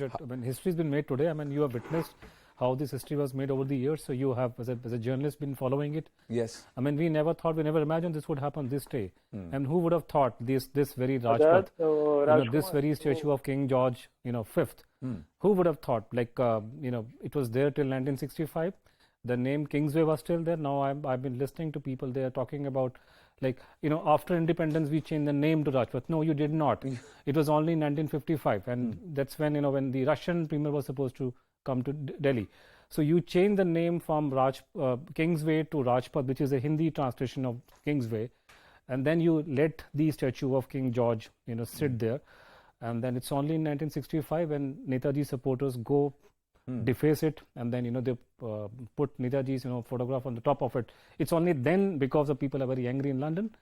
I mean, history has been made today. I mean, you have witnessed how this history was made over the years. So you have, as a journalist, been following it. Yes. I mean, we never imagined this would happen this day. And who would have thought this very Rajpath, this very statue of King George, Fifth? Who would have thought? Like, it was there till 1965. The name Kingsway was still there. Now I've been listening to people. They are talking about, like, after independence we changed the name to Rajpath. No, you did not. It was only in 1955, and that's when when the Russian premier was supposed to come to Delhi. So you change the name from Kingsway to Rajpath, which is a Hindi translation of Kingsway, and then you let the statue of King George, sit there, and then it's only in 1965 when Netaji supporters go deface it, and then they put Netaji's photograph on the top of it. It's only then, because the people are very angry in London,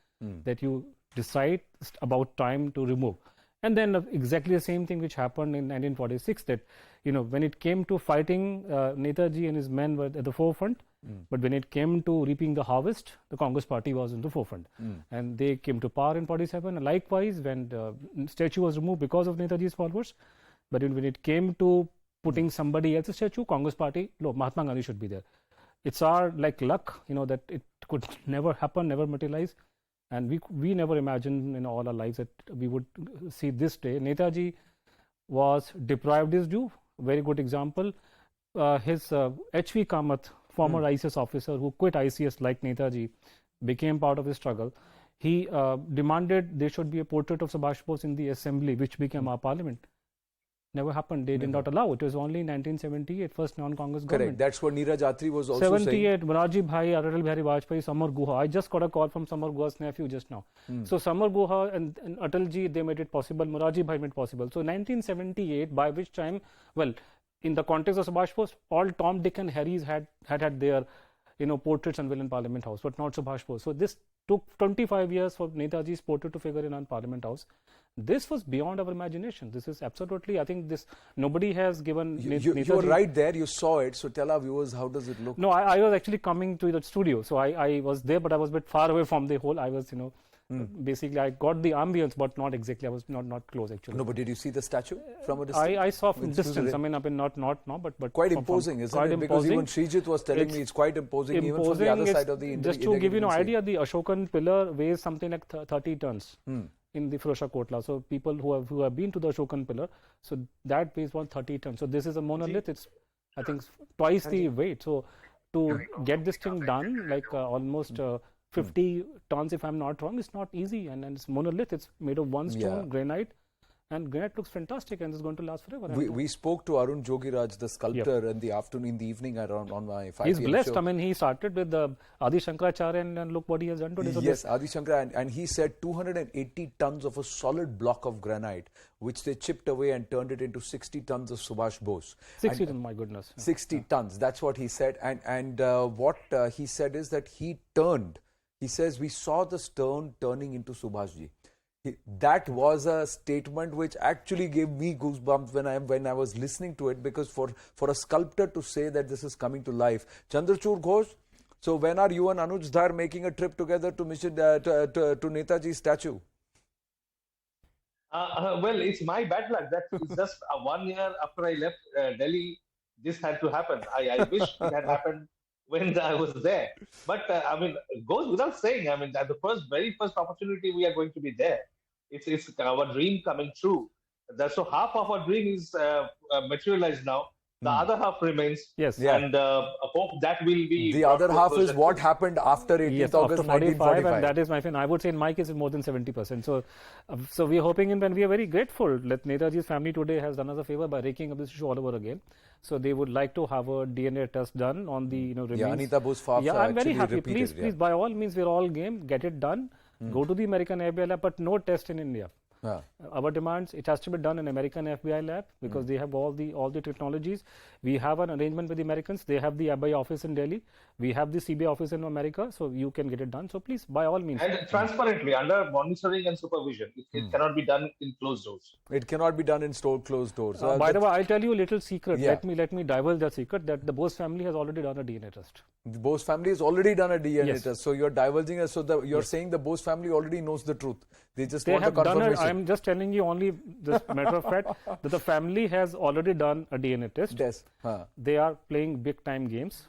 that you decide about time to remove. And then exactly the same thing which happened in 1946, that when it came to fighting, Netaji and his men were at the forefront, but when it came to reaping the harvest, the Congress party was in the forefront, and they came to power in 47. And likewise, when the statue was removed because of Netaji's followers, but when it came to putting somebody else's statue, Congress party, no, Mahatma Gandhi should be there. It's our luck, that it could never happen, never materialize. And we never imagined in all our lives that we would see this day. Netaji was deprived his due. Very good example. His H.V. Kamath, former ICS officer who quit ICS like Netaji, became part of his struggle. He demanded there should be a portrait of Subhash Bose in the assembly, which became our parliament. Never happened. They did not allow. It was only in 1978, first non-Congress government. Correct. That's what Neeraj Atri was also 78, saying. Morarji Bhai, Atal Bihari Vajpayee, Samar Guha. I just got a call from Samar Guha's nephew just now. So Samar Guha and Atalji, they made it possible. Morarji Bhai made it possible. So 1978, by which time, well, in the context of Subhash Bose, all Tom, Dick and Harrys had their portraits unveiled in Parliament House, but not Subhash Bose. So this took 25 years for Netaji's portrait to figure in on Parliament House. This was beyond our imagination. This is absolutely, I think nobody has given Netaji. You were right there, you saw it. So tell our viewers, how does it look? No, I was actually coming to the studio. So I was there, but I was a bit far away from the whole. I was, basically I got the ambience, but not exactly. I was not close actually. No, but did you see the statue from a distance? I saw from distance. I mean, not now, but quite imposing, isn't it? Because even Srijit was telling me it's quite imposing even from the other side of the Just to give you an idea, the Ashokan pillar weighs something like 30 tons. In the Firozshah Kotla. So people who have been to the Ashokan pillar, so that weighs 130 tons. So this is a monolith. It's, I think, twice the weight. So to get this thing done, like almost 50 tons, if I'm not wrong, it's not easy. And it's monolith. It's made of one stone, granite. And granite looks fantastic, and it's going to last forever. We spoke to Arun Jogiraj, the sculptor, in the evening around on my 5 He's blessed. Show. I mean, he started with the Adi Shankaracharya, and look what he has done today. So yes, Adi Shankara, and he said 280 tons of a solid block of granite, which they chipped away and turned it into 60 tons of Subhash Bose. 60 tons, my goodness. 60 tons, that's what he said. And what he said is that he says, we saw the stone turning into Subhashji. That was a statement which actually gave me goosebumps when I was listening to it, because for a sculptor to say that this is coming to life. Chandrachur Ghosh, so when are you and Anuj Dhar making a trip together to Netaji's statue? Well, it's my bad luck. That it's just 1 year after I left Delhi, this had to happen. I wish it had happened when I was there. But I mean, it goes without saying. I mean, at the very first opportunity, we are going to be there. It's our dream coming true. So half of our dream is materialized now. The other half remains. Yes. And hope that will be. The other half is what happened after 18th August 1945. And that is my friend. I would say in my case, it's more than 70%. So we are hoping, and we are very grateful that Netaji's family today has done us a favor by raking up this issue all over again. So they would like to have a DNA test done on the remains. Yeah, Anita Bose-Fafsa. Yeah, I'm very happy. Please, by all means, we're all game. Get it done. Go to the American FBI lab, but no test in India. Our demands, it has to be done in American FBI lab, because they have all the technologies. We have an arrangement with the Americans. They have the FBI office in Delhi. We have the CBI office in America, so you can get it done. So please, by all means. And transparently, under monitoring and supervision. It cannot be done in closed doors. It cannot be done in closed doors. By the way, I'll tell you a little secret. Yeah. Let me divulge that secret, that the Bose family has already done a DNA test. The Bose family has already done a DNA Yes. test. So you're divulging us. So you're saying the Bose family already knows the truth. They just They want have the confirmation. I I'm just telling you only this matter of fact that the family has already done a DNA test. Yes. They are playing big time games.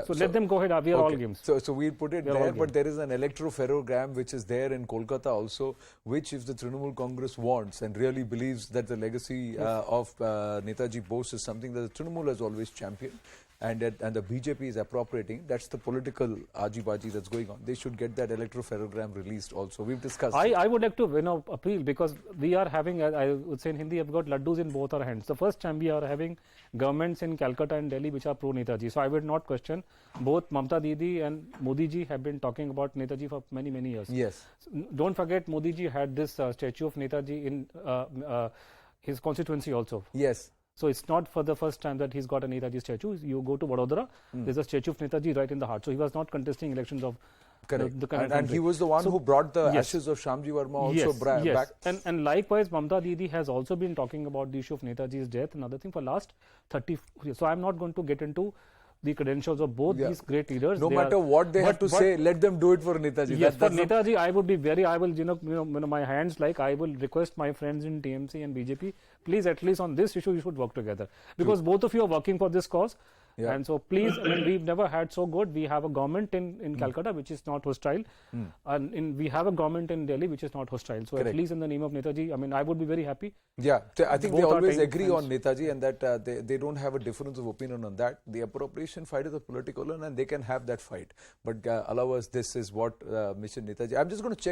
So let them go ahead. We are all games. So we'll put it there, but there is an electropherogram which is there in Kolkata also, which if the Trinamool Congress wants and really believes that the legacy of Netaji Bose is something that the Trinamool has always championed, and the BJP is appropriating, that's the political aji-baji that's going on. They should get that electropherogram released also. We've discussed I would like to appeal, because we are having, I would say in Hindi, I've got laddus in both our hands. The first time we are having governments in Calcutta and Delhi which are pro-Netaji. So I would not question. Both Mamta Didi and Modi ji have been talking about Netaji for many, many years. Yes. So don't forget, Modi ji had this statue of Netaji in his constituency also. Yes. So it's not for the first time that he's got a Netaji statue. You go to Vadodara, there's a statue of Netaji right in the heart. So he was not contesting elections of correct. the And he was the one who brought the ashes of Shamji Verma also back. And likewise, Mamta Didi has also been talking about the issue of Netaji's death, another thing, for last 30 years. So I'm not going to get into the credentials of both these great leaders. No matter what they have to say, let them do it for Netaji. Yes, for Netaji, I would be I will, my hands I will request my friends in TMC and BJP, please at least on this issue, you should work together. Because both of you are working for this cause. Yeah. And so please, we've never had so good. We have a government in Calcutta which is not hostile, and we have a government in Delhi which is not hostile. So at least in the name of Netaji, I would be very happy. Yeah, I think they always agree on Netaji, and that they don't have a difference of opinion on that. The appropriation fight is a political one, and they can have that fight. But allow us, this is what Mr. Netaji. I'm just going to check.